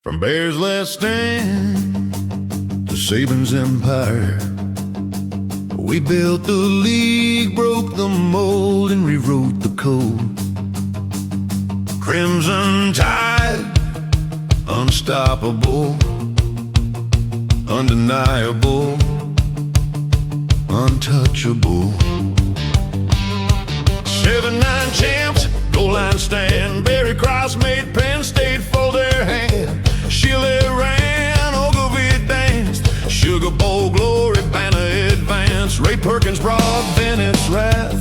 From Bears' Last Stand to Saban's empire, we built the league, broke the mold, and rewrote the code. Crimson Tide, unstoppable, undeniable, untouchable. 7-9 champs, goal line stand. Barry Cross made Penn State fold their hand. Chile ran, Ogilvie danced. Sugar Bowl glory, banner advance. Ray Perkins brought Bennett's wrath.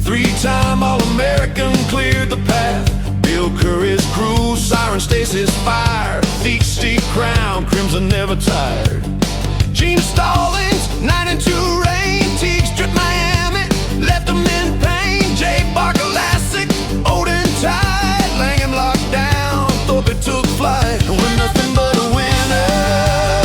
3-time All-American cleared the path. Bill Curry's crew, Siren Stacy's fire. Deep steep crown, Crimson never tired. Gene Stallings, 9-2 reign. Teague stripped Miami, left them in pain. Jay Barker Lassick, Odin Tide. Langham locked down, Thorpe took flight. And we're nothing but a winner.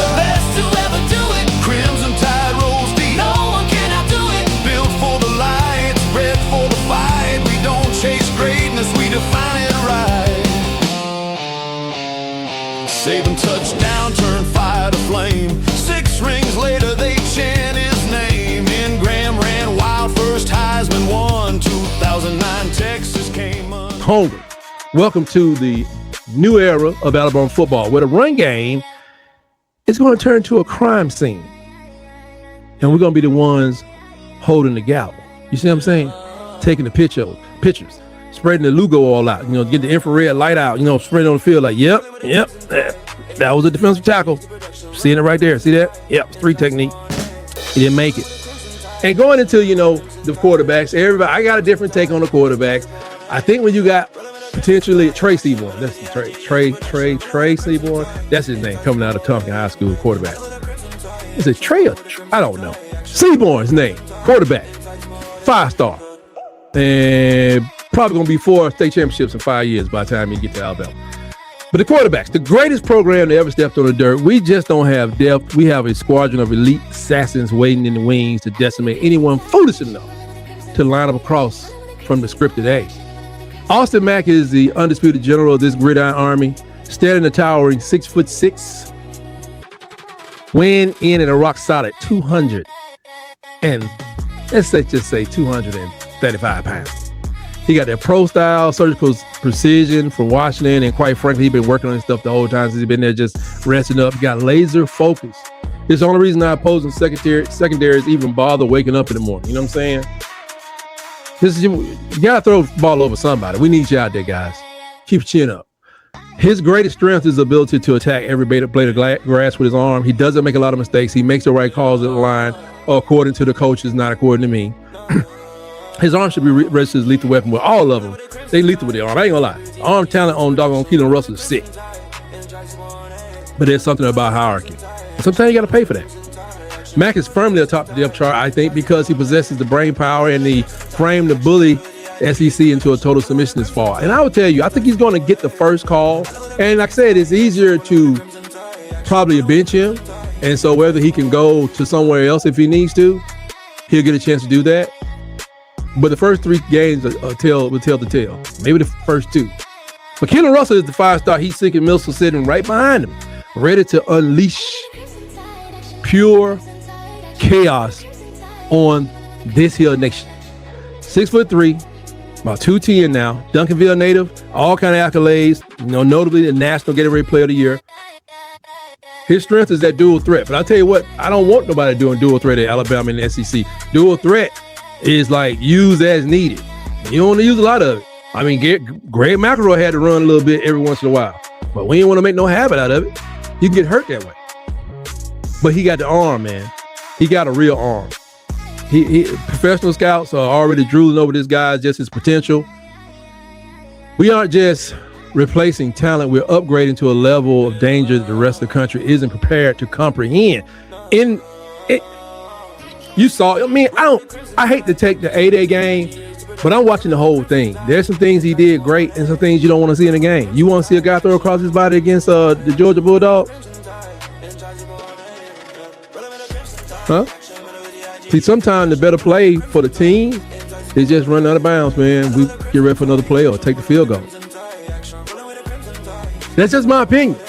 The best to ever do it. Crimson Tide rolls deep. No one can outdo it. Built for the lights, bred for the fight. We don't chase greatness, we define it right. Saban touchdown, turn fire to flame. 6 rings later, they chant his name. And Graham ran wild, first Heisman won. 2009 Texas came on. Hungry. Welcome to the new era of Alabama football, where the run game is going to turn to a crime scene. And we're going to be the ones holding the gavel. You see what I'm saying? Taking the pictures, spreading the Lugo all out, get the infrared light out, spreading on the field like, yep, that was a defensive tackle. Seeing it right there. See that? Yep, 3 technique. He didn't make it. And going into, the quarterbacks, everybody, I got a different take on the quarterbacks. I think when you got potentially Trey Seaborn, that's Trey Seaborn, that's his name, coming out of Tompkins High School quarterback. Is it Trey or I don't know. Seaborn's name, quarterback, 5-star. And probably going to be 4 state championships in 5 years by the time you get to Alabama. But the quarterbacks, the greatest program that ever stepped on the dirt, we just don't have depth. We have a squadron of elite assassins waiting in the wings to decimate anyone foolish enough to line up across from the scripted A. Austin Mack is the undisputed general of this gridiron army, standing a towering 6'6", weighing in at a rock solid 200 and let's just say 235 pounds. He got that pro style, surgical precision from Washington, and quite frankly, he's been working on this stuff the whole time since he's been there, just resting up. He got laser focus. It's the only reason our opposing secondaries even bother waking up in the morning. You know what I'm saying? You gotta throw the ball over somebody. We need you out there, guys. Keep your chin up. His greatest strength is the ability to attack every blade of grass with his arm. He doesn't make a lot of mistakes. He makes the right calls at the line, according to the coaches, not according to me. His arm should be registered as lethal weapon with all of them. They lethal with their arm. I ain't gonna lie. Arm talent on doggone Keelan Russell is sick. But there's something about hierarchy. Sometimes you gotta pay for that. Mack is firmly atop the depth chart, I think, because he possesses the brain power and the frame to bully SEC into a total submission this fall. And I would tell you, I think he's going to get the first call. And like I said, it's easier to probably bench him. And so whether he can go to somewhere else if he needs to, he'll get a chance to do that. But the first 3 games will tell the tale. Maybe the first 2. But Keelan Russell is the 5-star. He's sinking Milsel sitting right behind him, ready to unleash pure chaos on this here nation. 6'3", about 210 now. Duncanville native, all kind of accolades. Notably the National Gatorade Player of the Year. His strength is that dual threat. But I'll tell you what, I don't want nobody doing dual threat at Alabama and the SEC. Dual threat is like used as needed. You don't want to use a lot of it. I mean, Greg McElroy had to run a little bit every once in a while. But we didn't want to make no habit out of it. You can get hurt that way. But he got the arm, man. He got a real arm. He professional scouts are already drooling over this guy, just his potential. We aren't just replacing talent. We're upgrading to a level of danger that the rest of the country isn't prepared to comprehend. You saw, I hate to take the A-Day game, but I'm watching the whole thing. There's some things he did great and some things you don't want to see in the game. You want to see a guy throw across his body against the Georgia Bulldogs? Huh? See, sometimes the better play for the team is just run out of bounds, man. We get ready for another play or take the field goal. That's just my opinion.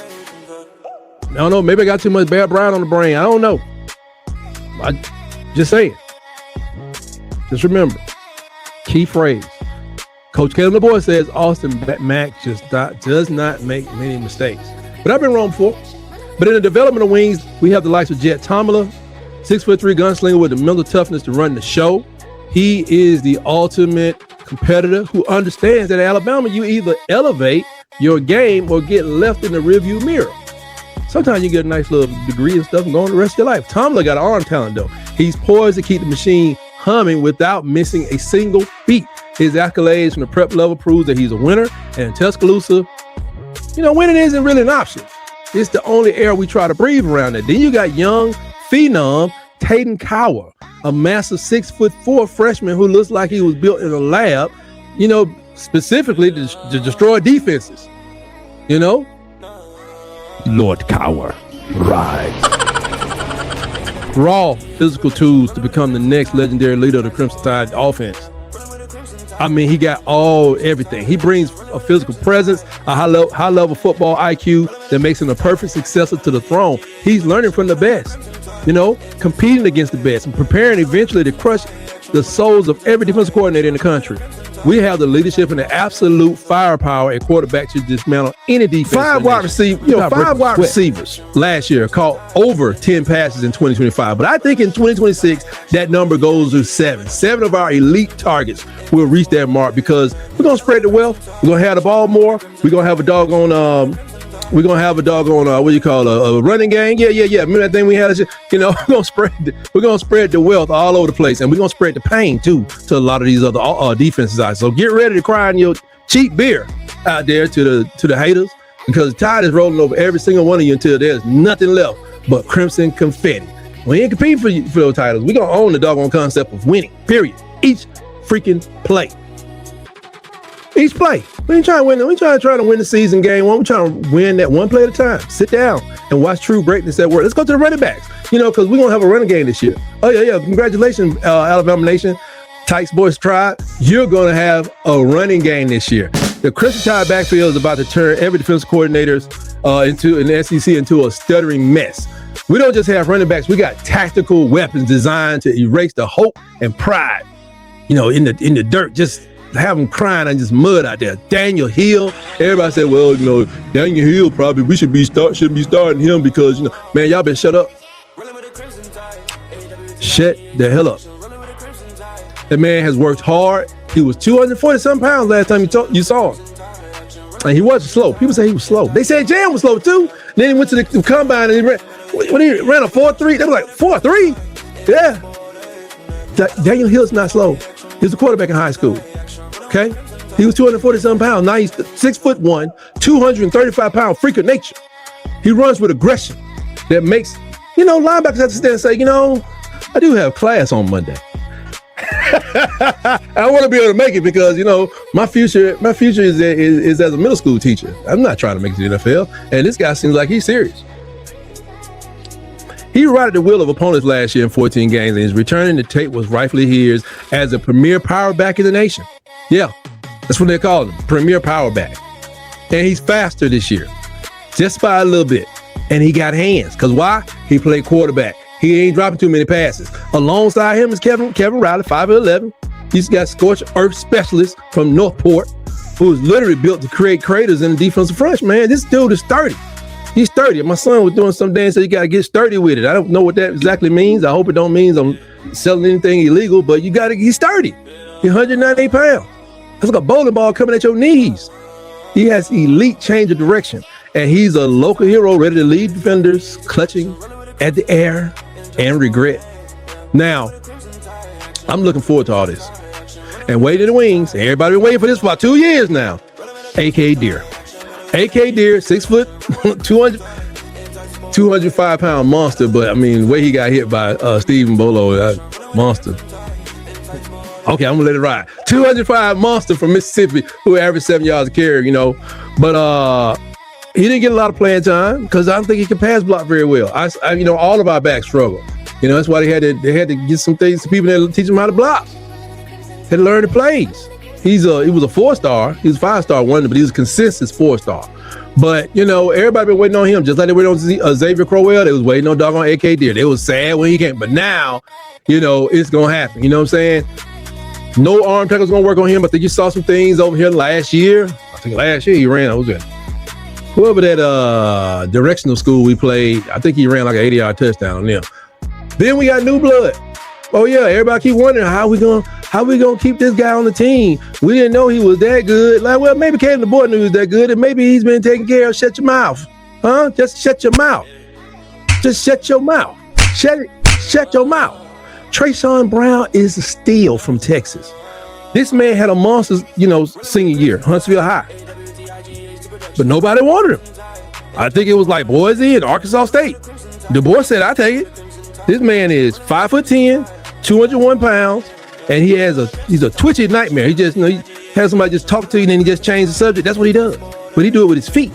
I don't know. Maybe I got too much Bear Bryant on the brain. I don't know. I just say it. Just remember, key phrase. Coach Caleb LeBoy says Austin Mack does not make many mistakes. But I've been wrong before. But in the development of wings, we have the likes of Jet Tomala, 6'3" gunslinger with the mental toughness to run the show. He is the ultimate competitor who understands that at Alabama, you either elevate your game or get left in the rearview mirror. Sometimes you get a nice little degree and stuff and go on the rest of your life. Tomala got an arm talent, though. He's poised to keep the machine humming without missing a single beat. His accolades from the prep level proves that he's a winner. And in Tuscaloosa, winning isn't really an option. It's the only air we try to breathe around it. Then you got young phenom Tayden Cower, a massive 6'4" freshman who looks like he was built in a lab, specifically to destroy defenses. Lord Cower, rise. Raw physical tools to become the next legendary leader of the Crimson Tide offense. I mean, he got everything. He brings a physical presence, a high level football IQ that makes him a perfect successor to the throne. He's learning from the best, competing against the best and preparing eventually to crush the souls of every defensive coordinator in the country. We have the leadership and the absolute firepower at quarterback to dismantle any defense. Five wide receivers last year caught over 10 passes in 2025. But I think in 2026, that number goes to 7. 7 of our elite targets will reach that mark because we're going to spread the wealth. We're going to have the ball more. We're going to have a doggone, a running game. Yeah. Remember that thing we had? We're going to spread the wealth all over the place. And we're going to spread the pain too to a lot of these other defenses out. So get ready to cry in your cheap beer out there to the haters, because the tide is rolling over every single one of you until there's nothing left but crimson confetti. We ain't competing for those titles. We're going to own the doggone concept of winning, period. Each freaking play. Each play. We ain't trying to win. We ain't trying to win the season game one. We're trying to win that one play at a time. Sit down and watch true greatness at work. Let's go to the running backs, because we're going to have a running game this year. Oh, yeah. Congratulations, Alabama Nation. Tykes Boys Tribe. You're going to have a running game this year. The Crimson Tide backfield is about to turn every defensive coordinators in the SEC into a stuttering mess. We don't just have running backs. We got tactical weapons designed to erase the hope and pride, in the dirt. Just have them crying and just mud out there. Daniel Hill. Everybody said, well, Daniel Hill probably we shouldn't be starting him because man, y'all better shut up. Shut the hell up. That man has worked hard. He was 240-something pounds last time you saw him. And he wasn't slow. People say he was slow. They said Jam was slow too. Then he went to the combine and he ran a 4.3. They were like, 4.3? Yeah. Daniel Hill's not slow. He was a quarterback in high school. Okay? He was 240-something pounds. Now he's 6'1", 235-pound freak of nature. He runs with aggression that makes, linebackers have to stand and say, I do have class on Monday. I want to be able to make it because, my future is as a middle school teacher. I'm not trying to make it to the NFL. And this guy seems like he's serious. He righted the will of opponents last year in 14 games, and his return in the tape was rightfully his as a premier power back in the nation. Yeah, that's what they're calling him, premier power back. And he's faster this year, just by a little bit. And he got hands, because why? He played quarterback. He ain't dropping too many passes. Alongside him is Kevin Riley, 5'11". He's got scorched earth specialist from Northport, who is literally built to create craters in the defensive front. Man, this dude is sturdy. He's sturdy. My son was doing some dance, so you got to get sturdy with it. I don't know what that exactly means. I hope it don't mean I'm selling anything illegal, but he's sturdy. He's 198 pounds. That's like a bowling ball coming at your knees. He has elite change of direction, and he's a local hero ready to lead defenders, clutching at the air and regret. Now, I'm looking forward to all this. And waiting in the wings, everybody been waiting for this for about 2 years now. A.K. Deer. A.K. Deer, 6 foot, 205-pound monster, but the way he got hit by Stephen Bolo, monster. Okay, I'm gonna let it ride. 205 monster from Mississippi who averaged 7 yards a carry, but he didn't get a lot of playing time because I don't think he can pass block very well. All of our backs struggle. That's why they had to get some things to people that teach them how to block. Had to learn the plays. He was a 4-star. He was a 5-star one, but he was a consensus 4-star. But, you know, everybody been waiting on him, just like they waited on Xavier Crowell. They was waiting on doggone AK Deer. They was sad when he came. But now, you know, it's going to happen. You know what I'm saying? No arm tackle's going to work on him. But you saw some things over here last year. I think last year he ran, whoever that directional school we played, I think he ran like an 80-yard touchdown on them. Then we got new blood. Oh yeah, everybody keep wondering how we gonna keep this guy on the team. We didn't know he was that good. Like, well, maybe Caleb the boy knew he was that good, and maybe he's been taken care of. Shut your mouth, huh? Just shut your mouth. Just shut your mouth. Shut your mouth. Trayshawn Brown is a steal from Texas. This man had a monster, you know, senior year, Huntsville High, but nobody wanted him. I think it was like Boise and Arkansas State. The boy said, "I take it." This man is 5'10", 201 pounds, and he's a twitchy nightmare. He just, you know, he has somebody just talk to you and then he just change the subject. That's what he does. But he do it with his feet.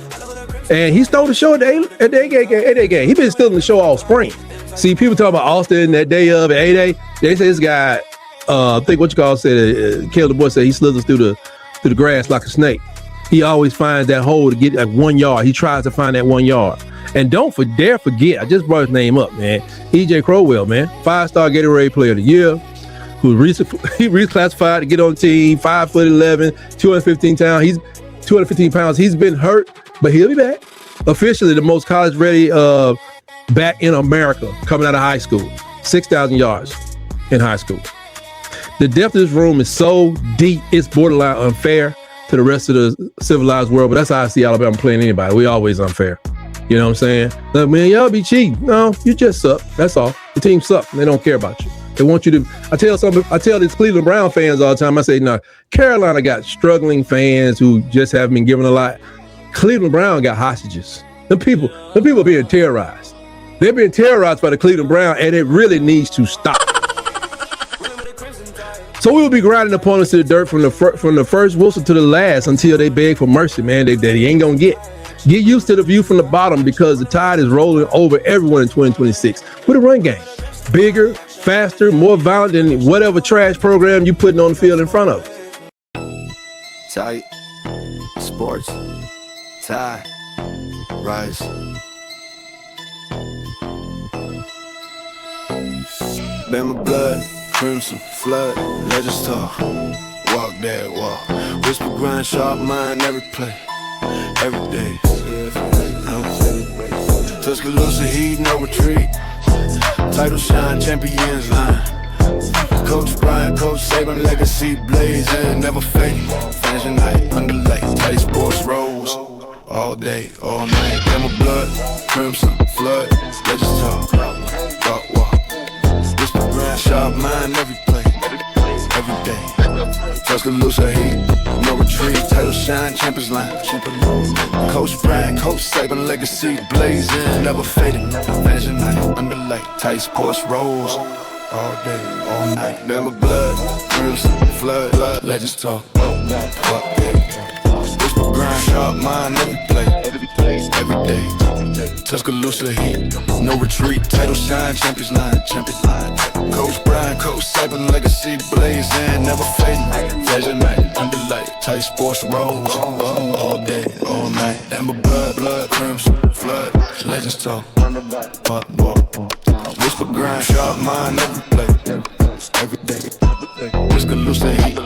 And he stole the show at the A game. He been stealing the show all spring. See, people talk about Austin that day of at A-Day. They say this guy, I think what you call said, Caleb the boy said he slithers through the grass like a snake. He always finds that hole to get like 1 yard. He tries to find that 1 yard. And don't dare forget, I just brought his name up, man. EJ Crowell, man, 5-star Gatorade Player of the Year, who he reclassified to get on the team, 5'11", 215 pounds. He's been hurt, but he'll be back. Officially the most college-ready back in America coming out of high school. 6,000 yards in high school. The depth of this room is so deep, it's borderline unfair to the rest of the civilized world, but that's how I see Alabama playing anybody. We always unfair. You know what I'm saying? Like, man, y'all be cheating. No, you just suck. That's all. The team sucks. They don't care about you. They want you to. I tell these Cleveland Brown fans all the time. I say, no, Carolina got struggling fans who just haven't been given a lot. Cleveland Brown got hostages. The people are being terrorized. They're being terrorized by the Cleveland Brown, and it really needs to stop. So we will be grinding opponents to the dirt from the first whistle to the last until they beg for mercy, man. They ain't gonna get. Get used to the view from the bottom because the tide is rolling over everyone in 2026 with a run game. Bigger, faster, more violent than whatever trash program you putting on the field in front of. Tight, sports, tie, rise. Bama blood, crimson, flood, legends talk. Walk that walk. Whisper, grind, sharp mind, every play, every day. Tuscaloosa heat, no retreat. Title shine, champions line. Coach Brian, Coach Saban, legacy blazing, never fading. Fans unite, underlay, tight sports rolls. All day, all night. Bama blood, crimson, flood, legends talk. Walk. Whisper, grind, sharp mind, every play, every day. Tuscaloosa heat, no retreat. Title shine, champions line. Coach Brian, Coach Saban, legacy blazing, never fading. Fans unite, underlay, tight sports rolls. All day, all night. Bama blood, crimson, flood, legends talk. Whisper, grind, sharp mind, every play, every day. Tuscaloosa heat, no retreat. Title shine, champions line, Coach Brian, Coach Saban, legacy blazing, never fading. Fans unite, underlay, tight sports rolls. All day, all night. Bama blood, crimson, flood, legends talk. Whisper, grind, sharp mind, every play, every day. Tuscaloosa heat,